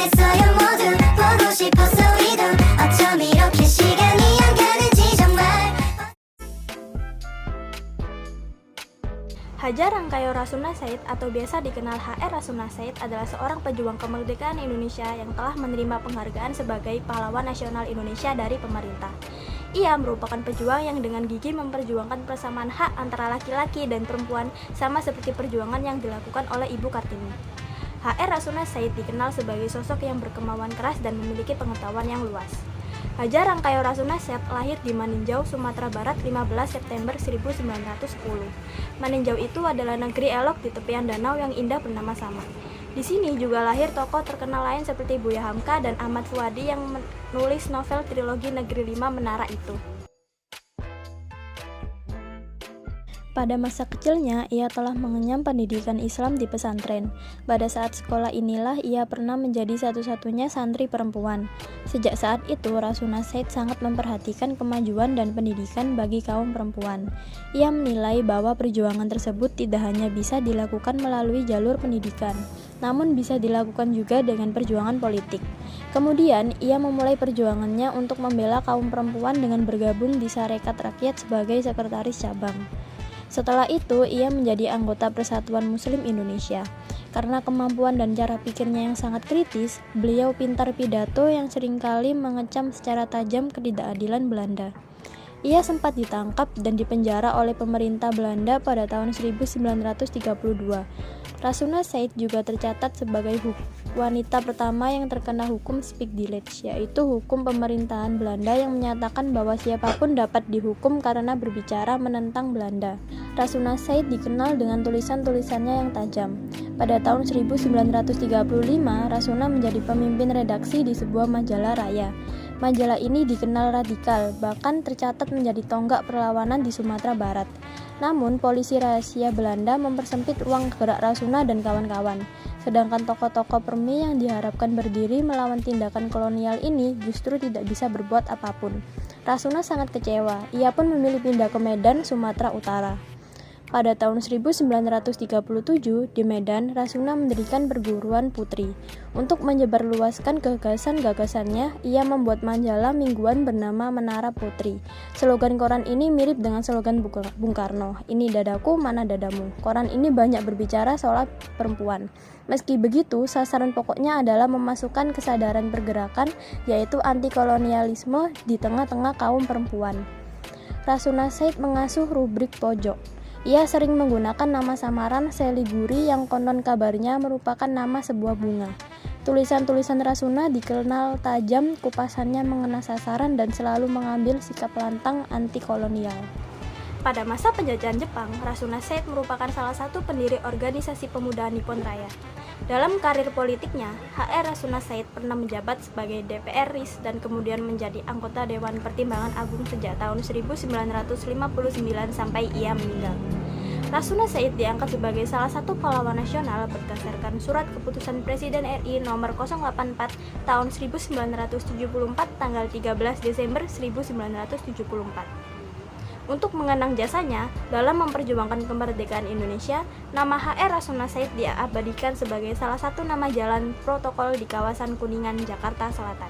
있어요 모두 보고 싶었어 우리도 어쩜 이렇게 시간이 안 가는지 정말. Hajar Rangkayo Rasuna Said atau biasa dikenal HR Rasuna Said adalah seorang pejuang kemerdekaan Indonesia yang telah menerima penghargaan sebagai pahlawan nasional Indonesia dari pemerintah. Ia merupakan pejuang yang dengan gigih memperjuangkan persamaan hak antara laki-laki dan perempuan sama seperti perjuangan yang dilakukan oleh Ibu Kartini. HR Rasuna Said dikenal sebagai sosok yang berkemauan keras dan memiliki pengetahuan yang luas. Hajar Rangkayo Rasuna Said lahir di Maninjau, Sumatera Barat 15 September 1910. Maninjau itu adalah negeri elok di tepian danau yang indah bernama sama. Di sini juga lahir tokoh terkenal lain seperti Buya Hamka dan Ahmad Fuadi yang menulis novel trilogi Negeri Lima Menara itu. Pada masa kecilnya, ia telah mengenyam pendidikan Islam di pesantren. Pada saat sekolah inilah ia pernah menjadi satu-satunya santri perempuan. Sejak saat itu, Rasuna Said sangat memperhatikan kemajuan dan pendidikan bagi kaum perempuan. Ia menilai bahwa perjuangan tersebut tidak hanya bisa dilakukan melalui jalur pendidikan, namun bisa dilakukan juga dengan perjuangan politik. Kemudian, ia memulai perjuangannya untuk membela kaum perempuan dengan bergabung di Sarekat Rakyat sebagai sekretaris cabang. Setelah itu, ia menjadi anggota Persatuan Muslim Indonesia. Karena kemampuan dan cara pikirnya yang sangat kritis, beliau pintar pidato yang seringkali mengecam secara tajam ketidakadilan Belanda. Ia sempat ditangkap dan dipenjara oleh pemerintah Belanda pada tahun 1932. Rasuna Said juga tercatat sebagai wanita pertama yang terkena hukum Spikdiletje, yaitu hukum pemerintahan Belanda yang menyatakan bahwa siapapun dapat dihukum karena berbicara menentang Belanda. Rasuna Said dikenal dengan tulisan-tulisannya yang tajam. Pada tahun 1935, Rasuna menjadi pemimpin redaksi di sebuah majalah raya. Majalah ini dikenal radikal, bahkan tercatat menjadi tonggak perlawanan di Sumatera Barat. Namun, polisi rahasia Belanda mempersempit ruang gerak Rasuna dan kawan-kawan. Sedangkan tokoh-tokoh Permi yang diharapkan berdiri melawan tindakan kolonial ini justru tidak bisa berbuat apapun. Rasuna sangat kecewa, ia pun memilih pindah ke Medan, Sumatera Utara. Pada tahun 1937, di Medan, Rasuna mendirikan perguruan putri. Untuk menyebarluaskan gagasan-gagasannya, ia membuat majalah mingguan bernama Menara Putri. Slogan koran ini mirip dengan slogan Bung Karno, "Ini dadaku, mana dadamu". Koran ini banyak berbicara soal perempuan. Meski begitu, sasaran pokoknya adalah memasukkan kesadaran pergerakan, yaitu anti-kolonialisme di tengah-tengah kaum perempuan. Rasuna Said mengasuh rubrik pojok. Ia sering menggunakan nama samaran Seliguri yang konon kabarnya merupakan nama sebuah bunga. Tulisan-tulisan Rasuna dikenal tajam, kupasannya mengena sasaran dan selalu mengambil sikap lantang anti-kolonial. Pada masa penjajahan Jepang, Rasuna Said merupakan salah satu pendiri organisasi pemuda Nippon Raya. Dalam karir politiknya, HR Rasuna Said pernah menjabat sebagai DPR RI dan kemudian menjadi anggota Dewan Pertimbangan Agung sejak tahun 1959 sampai ia meninggal. Rasuna Said diangkat sebagai salah satu pahlawan nasional berdasarkan surat keputusan Presiden RI nomor 084 tahun 1974 tanggal 13 Desember 1974. Untuk mengenang jasanya dalam memperjuangkan kemerdekaan Indonesia, nama HR Rasuna Said diabadikan sebagai salah satu nama jalan protokol di kawasan Kuningan, Jakarta Selatan.